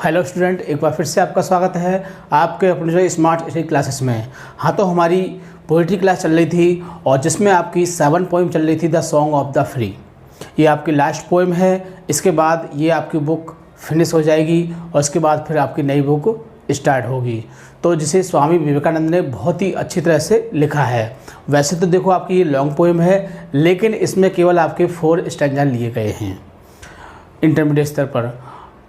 Hello student, एक बार फिर से आपका स्वागत है आपके अपने जो स्मार्ट स्टडी क्लासेस में। हाँ, तो हमारी पोइट्री क्लास चल रही थी और जिसमें आपकी 7 पोएम चल रही थी the song of the free. ये आपकी लास्ट पोएम है। इसके बाद ये आपकी बुक फिनिश हो जाएगी और इसके बाद फिर आपकी नई बुक स्टार्ट होगी, तो जिसे स्वामी विवेकानंद ने बहुत ही अच्छी तरह से लिखा है। वैसे तो देखो आपकी ये लॉन्ग पोएम है, लेकिन इसमें केवल आपके 4 स्टैंजा लिए गए हैं इंटरमीडिएट स्तर पर।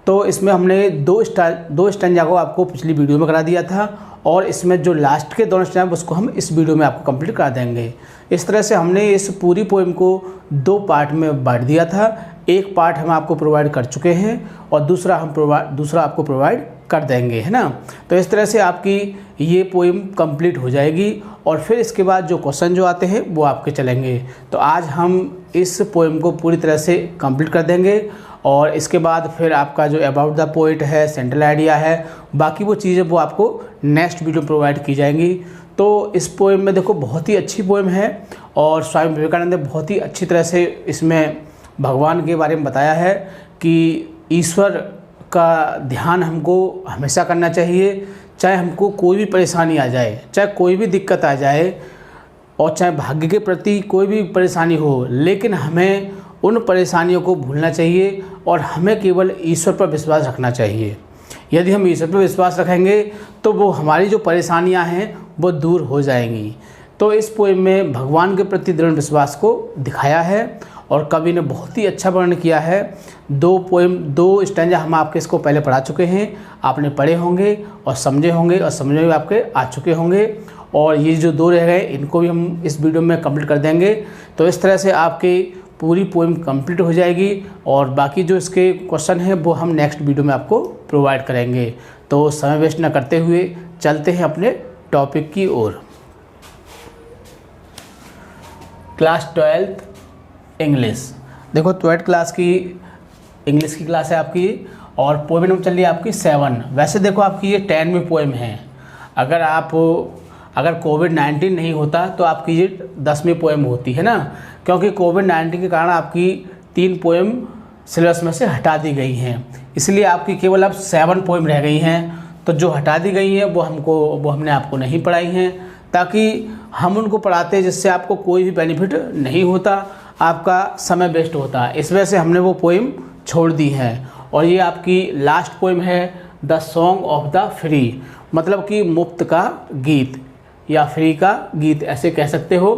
तो इसमें हमने दो स्टैंजा को आपको पिछली वीडियो में करा दिया था और इसमें जो लास्ट के 2 स्टैंजा उसको हम इस वीडियो में आपको कंप्लीट करा देंगे। इस तरह से हमने इस पूरी पोएम को 2 पार्ट में बांट दिया था। एक पार्ट हम आपको प्रोवाइड कर चुके हैं और दूसरा आपको प्रोवाइड कर देंगे, है ना। तो इस तरह से आपकी ये पोएम कंप्लीट हो जाएगी और फिर इसके बाद जो क्वेश्चन जो आते हैं वो आपके चलेंगे। तो आज हम इस पोएम को पूरी तरह से कंप्लीट कर देंगे और इसके बाद फिर आपका जो अबाउट द पोइट है, सेंट्रल आइडिया है, बाकी वो चीज़ें वो आपको नेक्स्ट वीडियो प्रोवाइड की जाएंगी। तो इस पोएम में देखो बहुत ही अच्छी पोएम है और स्वामी विवेकानंद ने बहुत ही अच्छी तरह से इसमें भगवान के बारे में बताया है कि ईश्वर का ध्यान हमको हमेशा करना चाहिए, चाहे हमको कोई भी परेशानी आ जाए, चाहे कोई भी दिक्कत आ जाए और चाहे भाग्य के प्रति कोई भी परेशानी हो, लेकिन हमें उन परेशानियों को भूलना चाहिए और हमें केवल ईश्वर पर विश्वास रखना चाहिए। यदि हम ईश्वर पर विश्वास रखेंगे तो वो हमारी जो परेशानियां हैं वो दूर हो जाएंगी। तो इस पोएम में भगवान के प्रति दृढ़ विश्वास को दिखाया है और कवि ने बहुत ही अच्छा वर्णन किया है। 2 स्टैंजा हम आपके इसको पहले पढ़ा चुके हैं, आपने पढ़े होंगे और समझे होंगे और समझ में भी आपके आ चुके होंगे और ये जो 2 रह गए इनको भी हम इस वीडियो में कंप्लीट कर देंगे। तो इस तरह से आपकी पूरी पोएम कंप्लीट हो जाएगी और बाकी जो इसके क्वेश्चन हैं वो हम नेक्स्ट वीडियो में आपको प्रोवाइड करेंगे। तो समय वेस्ट न करते हुए चलते हैं अपने टॉपिक की ओर। Class 12th English. देखो 12th क्लास की इंग्लिश की क्लास है आपकी और पोएम नंबर चल रही है आपकी 7। वैसे देखो आपकी ये 10वीं पोएम है। अगर कोविड-19 नहीं होता तो आपकी ये 10वीं पोएम होती है ना, क्योंकि कोविड-19 के कारण आपकी 3 पोएम सिलेबस में से हटा दी गई हैं, इसलिए आपकी केवल अब 7 पोएम रह गई हैं। तो जो हटा दी गई हैं वो हमने आपको नहीं पढ़ाई हैं, ताकि हम उनको पढ़ाते जिससे आपको कोई भी बेनिफिट नहीं होता, आपका समय वेस्ट होता। इस वजह से हमने वो पोएम छोड़ दी है और ये आपकी लास्ट पोएम है the song of the free, मतलब कि मुफ्त का गीत या फ्री का गीत ऐसे कह सकते हो।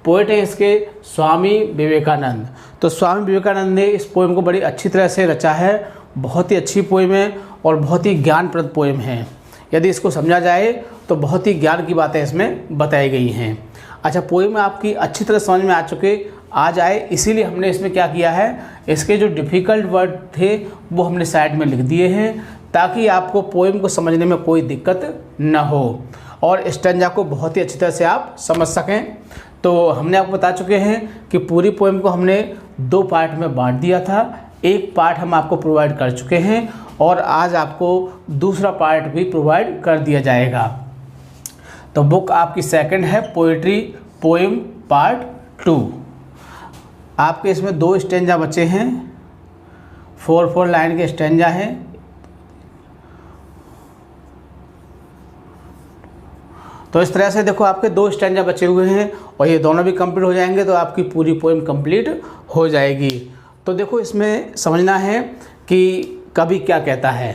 पोएट है इसके स्वामी विवेकानंद। तो स्वामी विवेकानंद ने इस पोएम को बड़ी अच्छी तरह से रचा है। बहुत ही अच्छी पोएम है और बहुत ही ज्ञानप्रद पोएम है। यदि इसको समझा जाए तो बहुत ही ज्ञान की बातें इसमें बताई गई हैं। अच्छा, पोएम आपकी अच्छी तरह समझ में आ जाए इसीलिए हमने इसमें क्या किया है, इसके जो डिफ़िकल्ट वर्ड थे वो हमने साइड में लिख दिए हैं, ताकि आपको पोएम को समझने में कोई दिक्कत न हो और स्टैंजा को बहुत ही अच्छी तरह से आप समझ सकें। तो हमने आपको बता चुके हैं कि पूरी पोएम को हमने 2 पार्ट में बांट दिया था। एक पार्ट हम आपको प्रोवाइड कर चुके हैं और आज आपको दूसरा पार्ट भी प्रोवाइड कर दिया जाएगा। तो बुक आपकी 2nd है पोएट्री पोएम पार्ट 2। आपके इसमें 2 स्टैंजा बचे हैं, 4 लाइन के स्टैंजा हैं। तो इस तरह से देखो आपके 2 स्टैंजा बचे हुए हैं और ये दोनों भी कंप्लीट हो जाएंगे तो आपकी पूरी पोएम कंप्लीट हो जाएगी। तो देखो इसमें समझना है कि कवि क्या कहता है।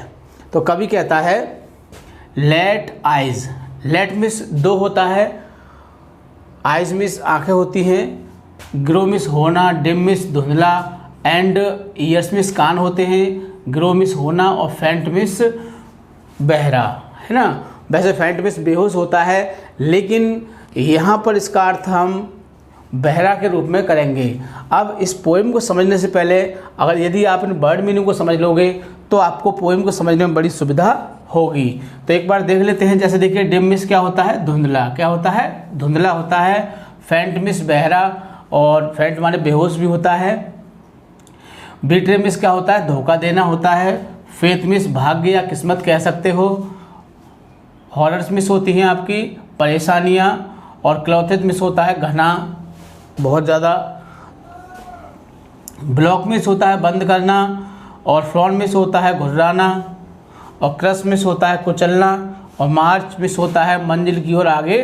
तो कवि कहता है लेट आइज, लेट मिस 2 होता है, आइज मिस आंखें होती हैं, ग्रो मिस होना, डिम मिस धुंधला एंड ईयर्स मिस कान होते हैं, ग्रो मिस होना और फेंट मिस बहरा, है ना। वैसे फेंट मिस बेहोश होता है, लेकिन यहाँ पर इसका अर्थ हम बहरा के रूप में करेंगे। अब इस पोएम को समझने से पहले यदि आप इन वर्ड मीनिंग को समझ लोगे तो आपको पोएम को समझने में बड़ी सुविधा होगी। तो एक बार देख लेते हैं। जैसे देखिए डिम मिस क्या होता है, धुंधला, क्या होता है, धुंधला होता है। फेंट मिस बहरा, और फेंट माने बेहोश भी होता है। बिट्रे मिस क्या होता है, धोखा देना होता है। फेथ मिस भाग्य या किस्मत कह सकते हो। हॉरर्स मिस होती हैं आपकी परेशानियाँ, और क्लॉथेथ मिस होता है घना बहुत ज़्यादा। ब्लॉक मिस होता है बंद करना, और फ्रॉन मिस होता है घुर्राना, और क्रश मिस होता है कुचलना, और मार्च मिस होता है मंजिल की ओर आगे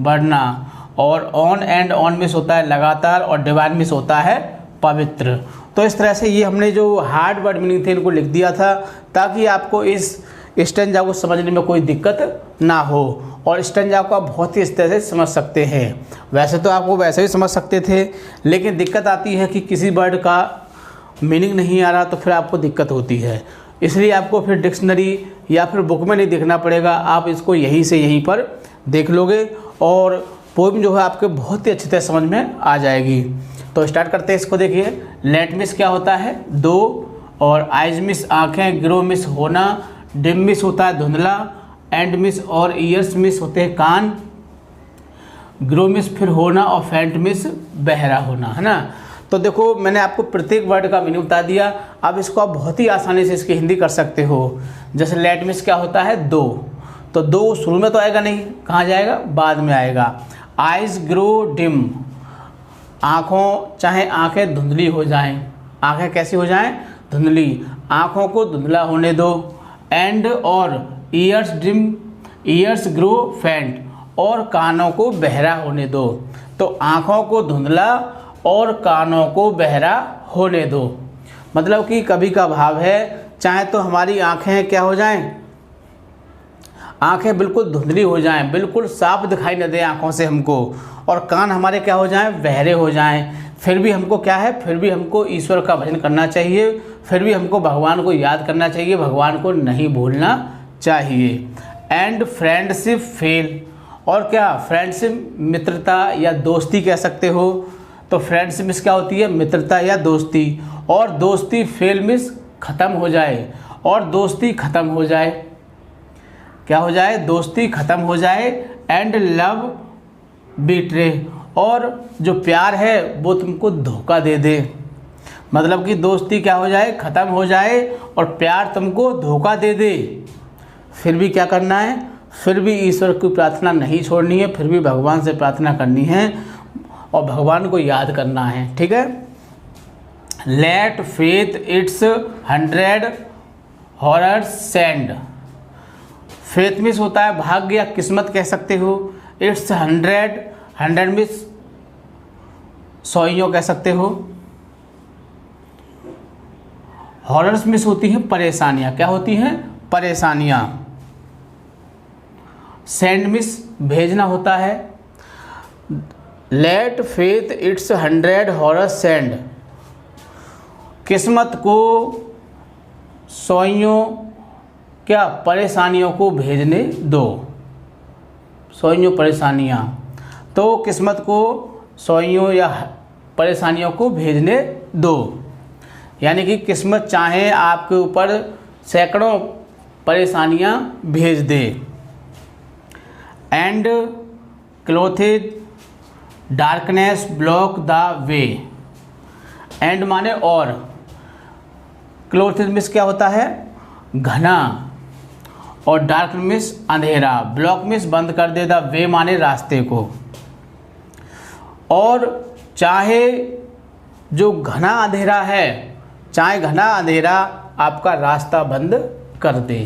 बढ़ना, और ऑन एंड ऑन मिस होता है लगातार, और डिवाइन मिस होता है पवित्र। तो इस तरह से ये हमने जो हार्ड वर्ड मीनिंग थे इनको लिख दिया था ताकि आपको इस स्टैंजा को समझने में कोई दिक्कत ना हो, और स्टैंजा को आप बहुत ही इस तरह से समझ सकते हैं। वैसे तो आपको वैसे भी समझ सकते थे, लेकिन दिक्कत आती है कि किसी वर्ड का मीनिंग नहीं आ रहा तो फिर आपको दिक्कत होती है। इसलिए आपको फिर डिक्शनरी या फिर बुक में नहीं देखना पड़ेगा, आप इसको यहीं से यहीं पर देख लोगे और पोएम जो है आपके बहुत ही अच्छी तरह समझ में आ जाएगी। तो स्टार्ट करते हैं इसको। देखिए, लेट मिस क्या होता है? दो, और आइज मिस आँखें, ग्रो मिस होना, डिम मिस होता है धुंधला, एंड मिस और ईयर्स मिस होते हैं कान, ग्रो मिस फिर होना, और फेंट मिस बहरा होना, है ना। तो देखो, मैंने आपको प्रत्येक वर्ड का मीनिंग बता दिया। अब इसको आप बहुत ही आसानी से इसकी हिंदी कर सकते हो। जैसे लेट मिस क्या होता है? दो, तो दो शुरू में तो आएगा नहीं, कहाँ जाएगा? बाद में आएगा। आइज ग्रो डिम, आँखों चाहे आँखें धुंधली हो जाएं, आँखें कैसी हो जाएं? धुंधली, आँखों को धुंधला होने दो। एंड और ईयर्स डिम, ईयर्स ग्रो फेंट, और कानों को बहरा होने दो। तो आँखों को धुंधला और कानों को बहरा होने दो, मतलब कि कभी का भाव है, चाहे तो हमारी आँखें क्या हो जाएं? आँखें बिल्कुल धुंधली हो जाएं, बिल्कुल साफ दिखाई न दें आँखों से हमको, और कान हमारे क्या हो जाएं? बहरे हो जाएं, फिर भी हमको क्या है? फिर भी हमको ईश्वर का भजन करना चाहिए, फिर भी हमको भगवान को याद करना चाहिए, भगवान को नहीं भूलना चाहिए। एंड फ्रेंडशिप फेल, और क्या? फ्रेंडशिप मित्रता या दोस्ती कह सकते हो। तो फ्रेंडशिप मिस क्या होती है? मित्रता या दोस्ती, और दोस्ती फेल मिस ख़त्म हो जाए, और दोस्ती ख़त्म हो जाए, क्या हो जाए? दोस्ती ख़त्म हो जाए। एंड लव बीट्रे, और जो प्यार है वो तुमको धोखा दे दे, मतलब कि दोस्ती क्या हो जाए? ख़त्म हो जाए, और प्यार तुमको धोखा दे दे। फिर भी क्या करना है? फिर भी ईश्वर की प्रार्थना नहीं छोड़नी है, फिर भी भगवान से प्रार्थना करनी है और भगवान को याद करना है, ठीक है। Let fate its 100 horrors send, fate मिस होता है भाग्य या किस्मत कह सकते हो। इट्स 100 मिस सौइयों कह सकते हो। हॉरर्स मिस होती हैं परेशानियां, क्या होती हैं? परेशानियां। सेंड मिस भेजना होता है। Let fate its 100 horrors send, किस्मत को सौइयों क्या? परेशानियों को भेजने दो, सौइयों परेशानियाँ, तो किस्मत को सौइयों या परेशानियों को भेजने दो, यानी कि किस्मत चाहे आपके ऊपर सैकड़ों परेशानियाँ भेज दे। And clothed darkness block the way, and माने और, क्लोथेड मिस क्या होता है? घना, और डार्क मिस अंधेरा, ब्लॉक मिस बंद कर दे, द वे माने रास्ते को। और चाहे जो घना अंधेरा है, चाहे घना अंधेरा आपका रास्ता बंद कर दे।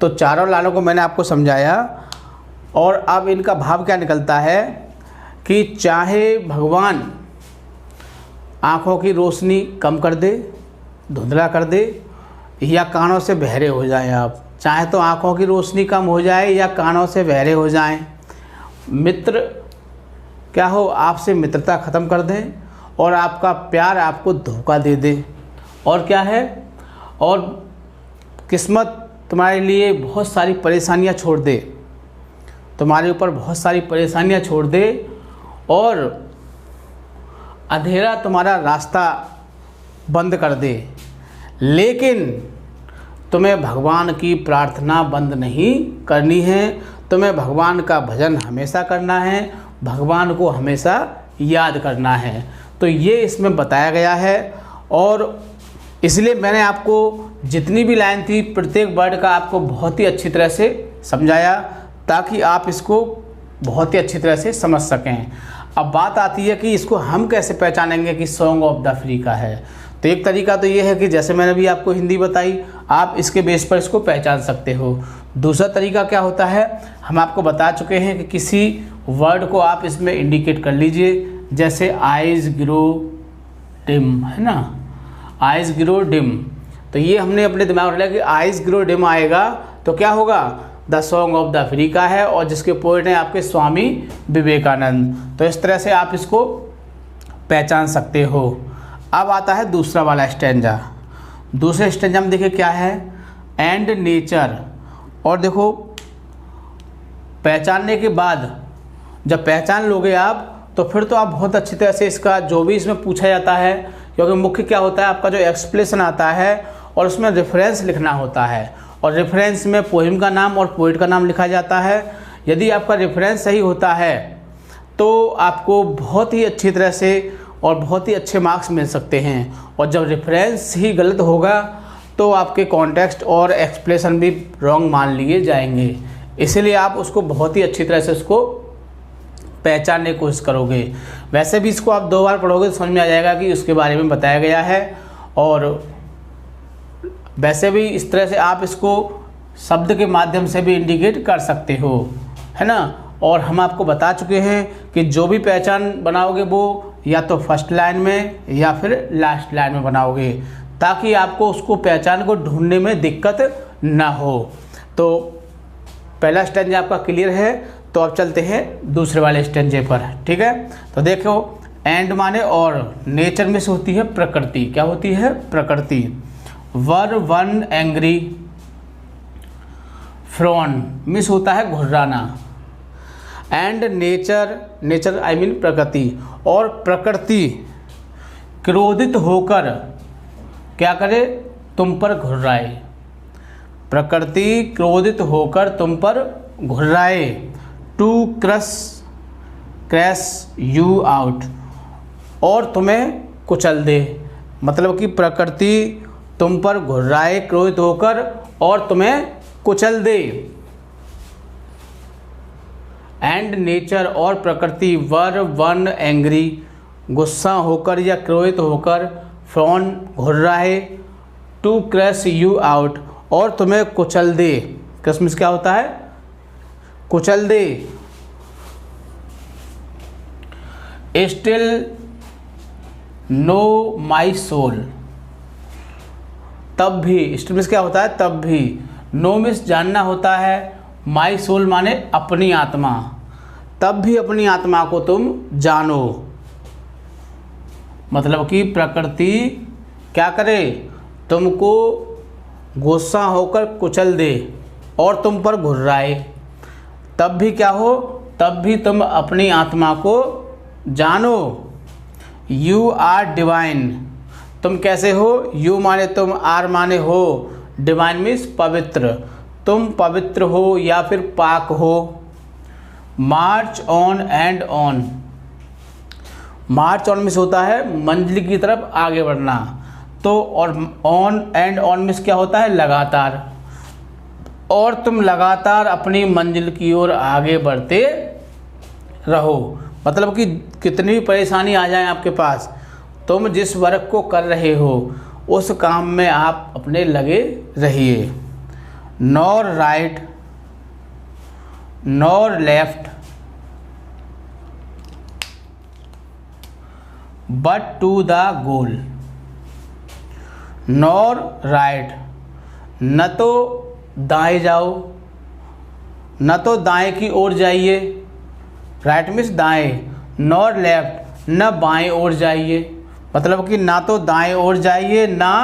तो चारों लाइनों को मैंने आपको समझाया, और अब इनका भाव क्या निकलता है कि चाहे भगवान आँखों की रोशनी कम कर दे, धुंधला कर दे, या कानों से बहरे हो जाएं आप, चाहे तो आँखों की रोशनी कम हो जाए या कानों से बहरे हो जाएं। मित्र क्या हो? आपसे मित्रता ख़त्म कर दें, और आपका प्यार आपको धोखा दे दे। और क्या है? और किस्मत तुम्हारे लिए बहुत सारी परेशानियां छोड़ दे, तुम्हारे ऊपर बहुत सारी परेशानियां छोड़ दे, और अंधेरा तुम्हारा रास्ता बंद कर दे। लेकिन तुम्हें भगवान की प्रार्थना बंद नहीं करनी है, तुम्हें भगवान का भजन हमेशा करना है, भगवान को हमेशा याद करना है। तो ये इसमें बताया गया है, और इसलिए मैंने आपको जितनी भी लाइन थी प्रत्येक वर्ड का आपको बहुत ही अच्छी तरह से समझाया, ताकि आप इसको बहुत ही अच्छी तरह से समझ सकें। अब बात आती है कि इसको हम कैसे पहचानेंगे कि सॉन्ग ऑफ द फ्री का है। तो एक तरीका तो ये है कि जैसे मैंने भी आपको हिंदी बताई, आप इसके बेस पर इसको पहचान सकते हो। दूसरा तरीका क्या होता है, हम आपको बता चुके हैं कि किसी वर्ड को आप इसमें इंडिकेट कर लीजिए, जैसे आइज़ ग्रो डिम, है ना, आइज़ ग्रो डिम। तो ये हमने अपने दिमाग में लिया कि आइज़ ग्रो डिम आएगा तो क्या होगा, the song of the free का है और जिसके पोएट हैं आपके स्वामी विवेकानंद। तो इस तरह से आप इसको पहचान सकते हो। अब आता है दूसरा वाला स्टैंजा। दूसरे स्टैंजा में देखिए क्या है, एंड नेचर। और देखो पहचानने के बाद जब पहचान लोगे आप तो फिर तो आप बहुत अच्छी तरह से इसका जो भी इसमें पूछा जाता है, क्योंकि मुख्य क्या होता है आपका जो एक्सप्लेनेशन आता है और उसमें रेफरेंस लिखना होता है, और रेफरेंस में पोएम का नाम और पोएट का नाम लिखा जाता है। यदि आपका रेफरेंस सही होता है तो आपको बहुत ही अच्छी तरह से और बहुत ही अच्छे मार्क्स मिल सकते हैं, और जब रेफरेंस ही गलत होगा तो आपके कॉन्टेक्स्ट और एक्सप्लेनेशन भी रॉन्ग मान लिए जाएंगे। इसीलिए आप उसको बहुत ही अच्छी तरह से उसको पहचानने की कोशिश करोगे। वैसे भी इसको आप 2 बार पढ़ोगे तो समझ में आ जाएगा कि उसके बारे में बताया गया है, और वैसे भी इस तरह से आप इसको शब्द के माध्यम से भी इंडिकेट कर सकते हो, है ना। और हम आपको बता चुके हैं कि जो भी पहचान बनाओगे वो या तो फर्स्ट लाइन में या फिर लास्ट लाइन में बनाओगे, ताकि आपको उसको पहचान को ढूंढने में दिक्कत ना हो। तो पहला स्टेंजा आपका क्लियर है, तो अब चलते हैं दूसरे वाले स्टेंजे पर, ठीक है। तो देखो एंड माने और, नेचर में से होती है प्रकृति। क्या होती है, प्रकृति। Were one angry frown means होता है घुर्राना। And nature, nature I mean प्रकृति, और प्रकृति क्रोधित होकर क्या करे, तुम पर घुर्राए। प्रकृति क्रोधित होकर तुम पर घुर्राए। टू क्रैश यू आउट, और तुम्हें कुचल दे। मतलब कि प्रकृति तुम पर घुर्राए क्रोधित होकर और तुम्हें कुचल दे। एंड नेचर और प्रकृति वर वन एंग्री गुस्सा होकर या क्रोधित होकर, फ्रॉन घुर्राए, टू क्रैश यू आउट और तुम्हें कुचल दे। क्रश क्या होता है, कुचल दे। स्टिल नो माई सोल, तब भी, स्टिल मिस क्या होता है, तब भी। नो मिस जानना होता है, माई सोल माने अपनी आत्मा, तब भी अपनी आत्मा को तुम जानो। मतलब कि प्रकृति क्या करे, तुमको गुस्सा होकर कुचल दे और तुम पर घुर्राए, तब भी क्या हो, तब भी तुम अपनी आत्मा को जानो। यू आर डिवाइन, तुम कैसे हो, यू माने तुम, आर माने हो, डिवाइन मीन्स पवित्र, तुम पवित्र हो या फिर पाक हो। March on and on, march on means होता है मंजिल की तरफ आगे बढ़ना, तो और ऑन एंड ऑन मीन्स क्या होता है, लगातार, और तुम लगातार अपनी मंजिल की ओर आगे बढ़ते रहो। मतलब कि कितनी भी परेशानी आ जाए आपके पास, तुम जिस वर्क को कर रहे हो उस काम में आप अपने लगे रहिए। Nor right nor left but to the goal. Nor right, न तो दाएं जाओ, न तो दाएं की ओर जाइए, राइट मीन्स दाएं, नॉर लेफ्ट, न बाएं ओर जाइए। मतलब कि ना तो दाएं ओर जाइए ना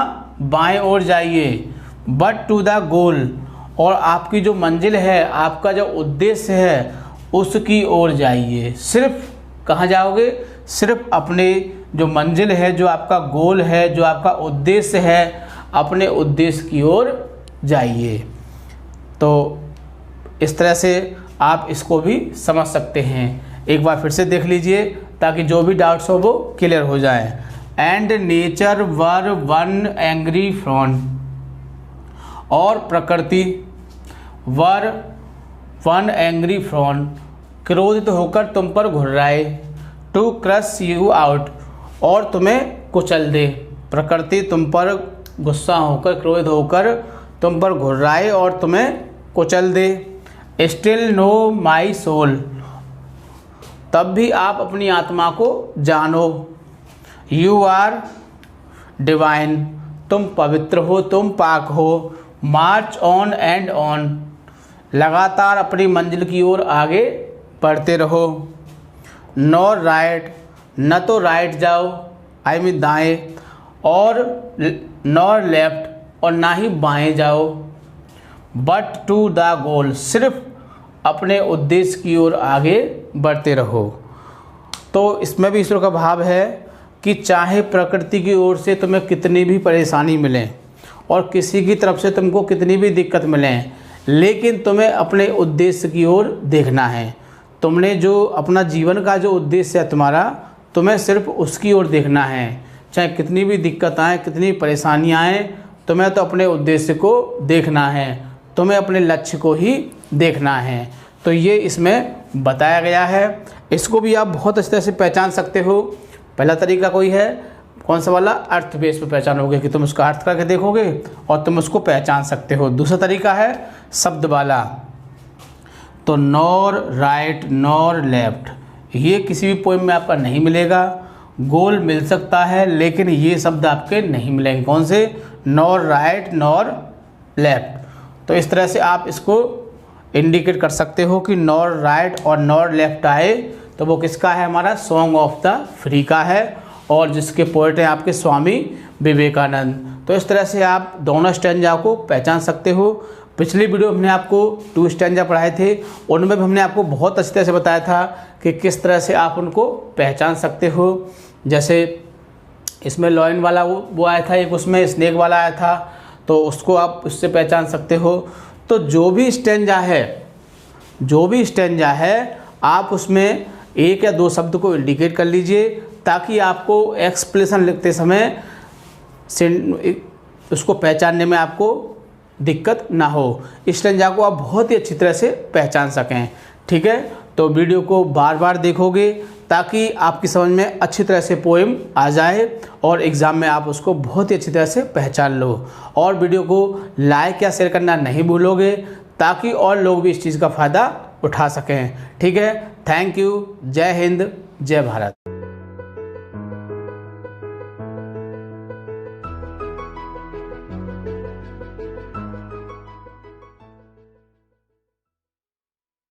बाएं ओर जाइए, बट टू द गोल, और आपकी जो मंजिल है, आपका जो उद्देश्य है उसकी ओर जाइए। सिर्फ कहाँ जाओगे, सिर्फ अपने जो मंजिल है, जो आपका गोल है, जो आपका उद्देश्य है, अपने उद्देश्य की ओर जाइए। तो इस तरह से आप इसको भी समझ सकते हैं। एक बार फिर से देख लीजिए ताकि जो भी डाउट्स हो वो क्लियर हो जाए। And nature were one angry frown, और प्रकृति वर वन एंग्री फ्रॉन क्रोधित होकर तुम पर घुर्राए, टू क्रश यू आउट और तुम्हें कुचल दे। प्रकृति तुम पर गुस्सा होकर, क्रोधित होकर तुम पर घुर्राए और तुम्हें कुचल दे। स्टिल नो माई सोल, तब भी आप अपनी आत्मा को जानो। यू आर डिवाइन, तुम पवित्र हो, तुम पाक हो। मार्च ऑन एंड ऑन, लगातार अपनी मंजिल की ओर आगे बढ़ते रहो। नॉर राइट, न तो राइट जाओ, आई मीन दाएं, और नॉर लेफ्ट, और ना ही बाएं जाओ। बट टू द गोल, सिर्फ अपने उद्देश्य की ओर आगे बढ़ते रहो। तो इसमें भी ईश्वर का भाव है कि चाहे प्रकृति की ओर से तुम्हें कितनी भी परेशानी मिले और किसी की तरफ से तुमको कितनी भी दिक्कत मिलें, लेकिन तुम्हें अपने उद्देश्य की ओर देखना है। तुमने जो अपना जीवन का जो उद्देश्य है तुम्हारा, तुम्हें सिर्फ उसकी ओर देखना है। चाहे कितनी भी दिक्कत आए, कितनी परेशानियाँ आएँ, तुम्हें तो अपने उद्देश्य को देखना है, तुम्हें अपने लक्ष्य को ही देखना है। तो ये इसमें बताया गया है। इसको भी आप बहुत अच्छी तरह से पहचान सकते हो। पहला तरीका कोई है, कौन सा वाला, अर्थ बेस पर पहचानोगे कि तुम उसका अर्थ करके देखोगे और तुम उसको पहचान सकते हो। दूसरा तरीका है शब्द वाला, तो नॉर राइट नॉर लेफ्ट, ये किसी भी पोएम में आपका नहीं मिलेगा। गोल मिल सकता है लेकिन ये शब्द आपके नहीं मिलेंगे। कौन से, नॉर राइट नॉर लेफ्ट। तो इस तरह से आप इसको इंडिकेट कर सकते हो कि नॉर राइट और नॉर लेफ्ट आए तो वो किसका है, हमारा सॉन्ग ऑफ द फ्री का है, और जिसके पोएट हैं आपके स्वामी विवेकानंद। तो इस तरह से आप दोनों स्टैंजा को पहचान सकते हो। पिछली वीडियो में हमने आपको 2 स्टैंजा पढ़ाए थे, उनमें भी हमने आपको बहुत अच्छी तरह से बताया था कि किस तरह से आप उनको पहचान सकते हो। जैसे इसमें लॉयन वाला वो आया था, एक उसमें स्नेक वाला आया था, तो उसको आप उससे पहचान सकते हो। तो जो भी स्टैंजा है आप उसमें 1 या 2 शब्द को इंडिकेट कर लीजिए, ताकि आपको एक्सप्लेनेशन लिखते समय उसको पहचानने में आपको दिक्कत ना हो। इस स्टैंजा को आप बहुत ही अच्छी तरह से पहचान सकें। ठीक है, तो वीडियो को बार बार देखोगे ताकि आपकी समझ में अच्छी तरह से पोएम आ जाए और एग्ज़ाम में आप उसको बहुत ही अच्छी तरह से पहचान लो। और वीडियो को लाइक या शेयर करना नहीं भूलोगे, ताकि और लोग भी इस चीज़ का फ़ायदा उठा सकें। ठीक है, थैंक यू। जय हिंद, जय भारत।